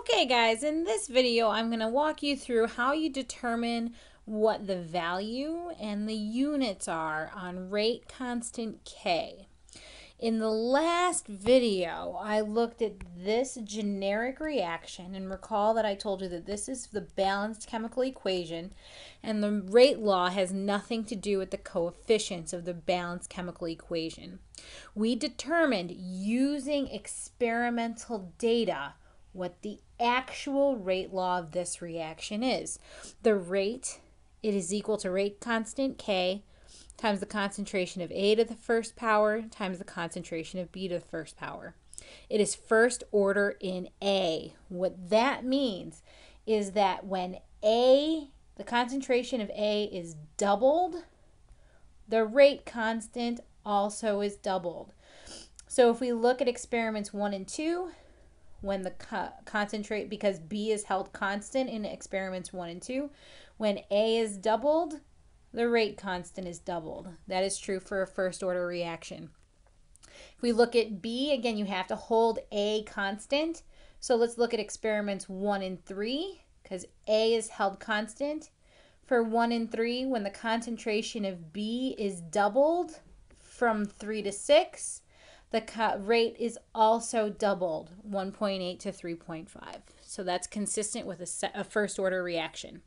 Okay guys, in this video I'm going to walk you through how you determine what the value and the units are on rate constant K. In the last video I looked at this generic reaction, and recall that I told you that this is the balanced chemical equation and the rate law has nothing to do with the coefficients of the balanced chemical equation. We determined using experimental data what the actual rate law of this reaction is. The rate, it is equal to rate constant K times the concentration of A to the first power times the concentration of B to the first power. It is first order in A. What that means is that when A, the concentration of A is doubled, the rate constant also is doubled. So if we look at experiments 1 and 2, when the concentrate, because B is held constant in experiments 1 and 2, when A is doubled, the rate constant is doubled. That is true for a first order reaction. If we look at B, again, you have to hold A constant. So let's look at experiments 1 and 3, because A is held constant. For 1 and 3, when the concentration of B is doubled from 3 to 6, the rate is also doubled, 1.8 to 3.5. So that's consistent with a first order reaction.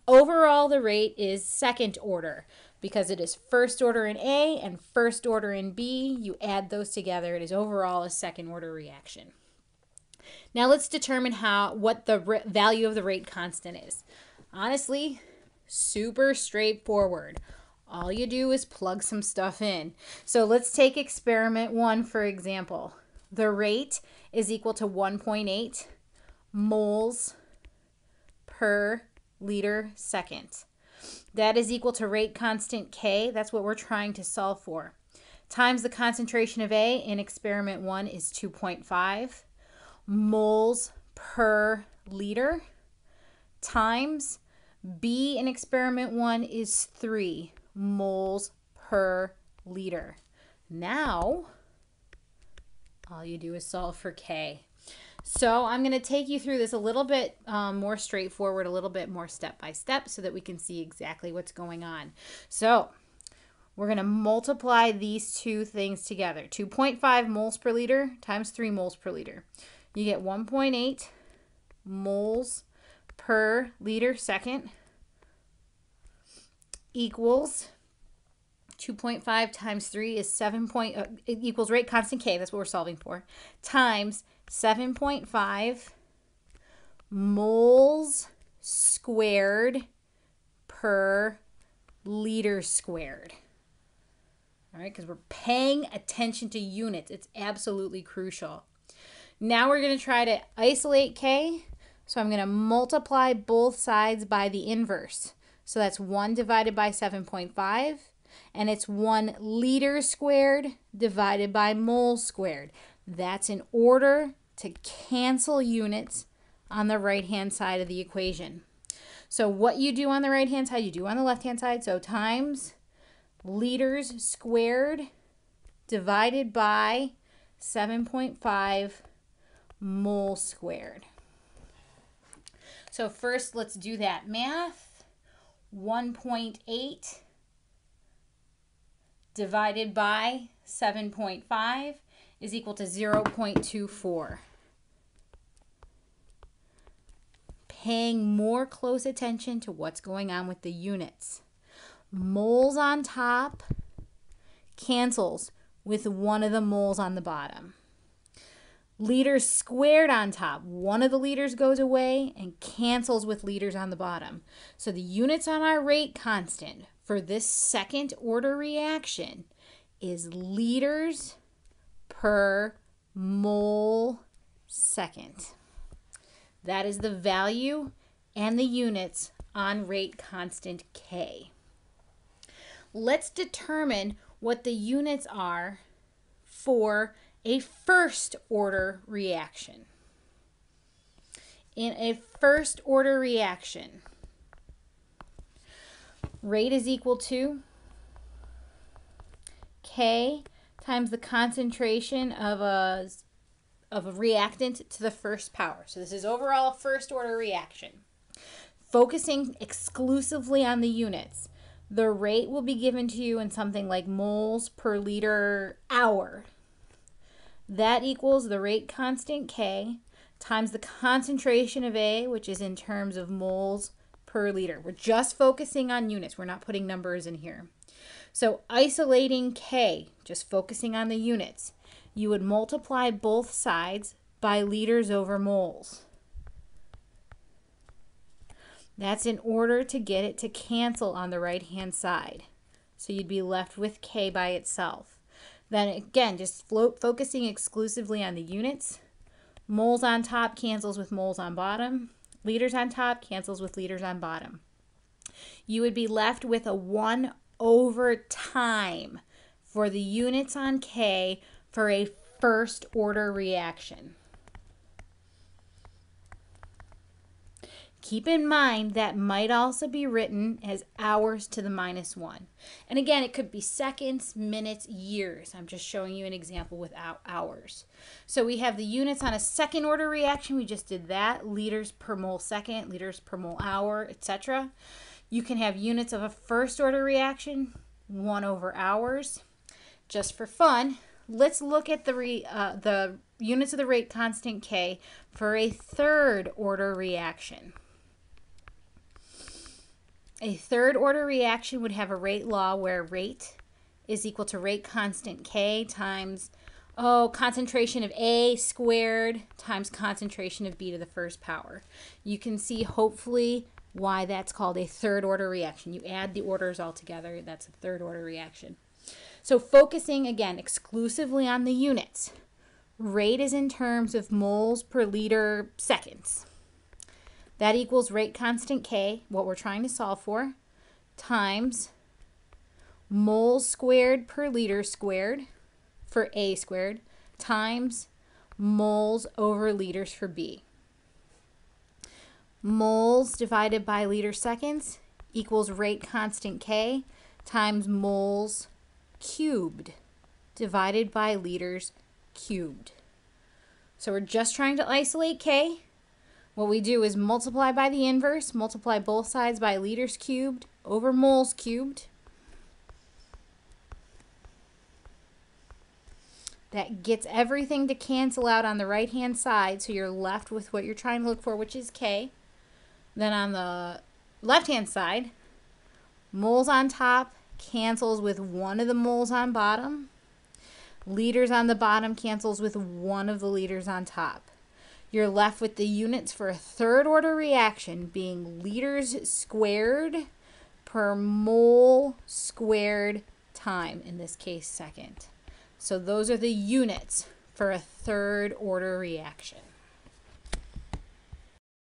Overall, the rate is second order because it is first order in A and first order in B. You add those together, it is overall a second order reaction. Now let's determine what the value of the rate constant is. Honestly, super straightforward. All you do is plug some stuff in. So let's take experiment 1 for example. The rate is equal to 1.8 moles per liter second. That is equal to rate constant K. That's what we're trying to solve for. Times the concentration of A in experiment 1 is 2.5 moles per liter times B in experiment 1 is 3 moles per liter. Now, all you do is solve for K. So I'm going to take you through this a little bit more straightforward, a little bit more step by step so that we can see exactly what's going on. So we're going to multiply these two things together. 2.5 moles per liter times 3 moles per liter. You get 1.8 moles per liter second equals 2.5 times 3 is 7. It equals rate constant K, that's what we're solving for, times 7.5 moles squared per liter squared. All right, because we're paying attention to units. It's absolutely crucial. Now we're going to try to isolate K. So I'm going to multiply both sides by the inverse. So that's 1 divided by 7.5, and it's 1 liter squared divided by moles squared. That's in order to cancel units on the right-hand side of the equation. So what you do on the right-hand side, you do on the left-hand side. So times liters squared divided by 7.5 moles squared. So first, let's do that math. 1.8 divided by 7.5 is equal to 0.24. Paying more close attention to what's going on with the units. Moles on top cancels with one of the moles on the bottom. Liters squared on top. One of the liters goes away and cancels with liters on the bottom. So the units on our rate constant for this second order reaction is liters per mole second. That is the value and the units on rate constant K. Let's determine what the units are for a first order reaction. In a first order reaction, rate is equal to K times the concentration of a of a reactant to the first power. So this is overall a first order reaction. Focusing exclusively on the units, the rate will be given to you in something like moles per liter hour. That equals the rate constant K times the concentration of A, which is in terms of moles per liter. We're just focusing on units. We're not putting numbers in here. So isolating K, just focusing on the units, you would multiply both sides by liters over moles. That's in order to get it to cancel on the right-hand side. So you'd be left with K by itself. Then again, just focusing exclusively on the units. Moles on top cancels with moles on bottom. Liters on top cancels with liters on bottom. You would be left with a 1 over time for the units on K for a first order reaction. Keep in mind that might also be written as hours to the -1. And again, it could be seconds, minutes, years. I'm just showing you an example without hours. So we have the units on a second order reaction. We just did that. Liters per mole second, liters per mole hour, etc. You can have units of a first order reaction, 1 over hours. Just for fun, let's look at the units of the rate constant K for a third order reaction. A third order reaction would have a rate law where rate is equal to rate constant K times concentration of A squared times concentration of B to the first power. You can see hopefully why that's called a third order reaction. You add the orders all together, that's a third order reaction. So focusing again exclusively on the units, rate is in terms of moles per liter seconds. That equals rate constant K, what we're trying to solve for, times moles squared per liter squared for A squared times moles over liters for B. Moles divided by liter seconds equals rate constant K times moles cubed divided by liters cubed. So we're just trying to isolate K. What we do is multiply by the inverse, multiply both sides by liters cubed over moles cubed. That gets everything to cancel out on the right-hand side, so you're left with what you're trying to look for, which is K. Then on the left-hand side, moles on top cancels with one of the moles on bottom. Liters on the bottom cancels with one of the liters on top. You're left with the units for a third order reaction being liters squared per mole squared time, in this case second. So those are the units for a third order reaction.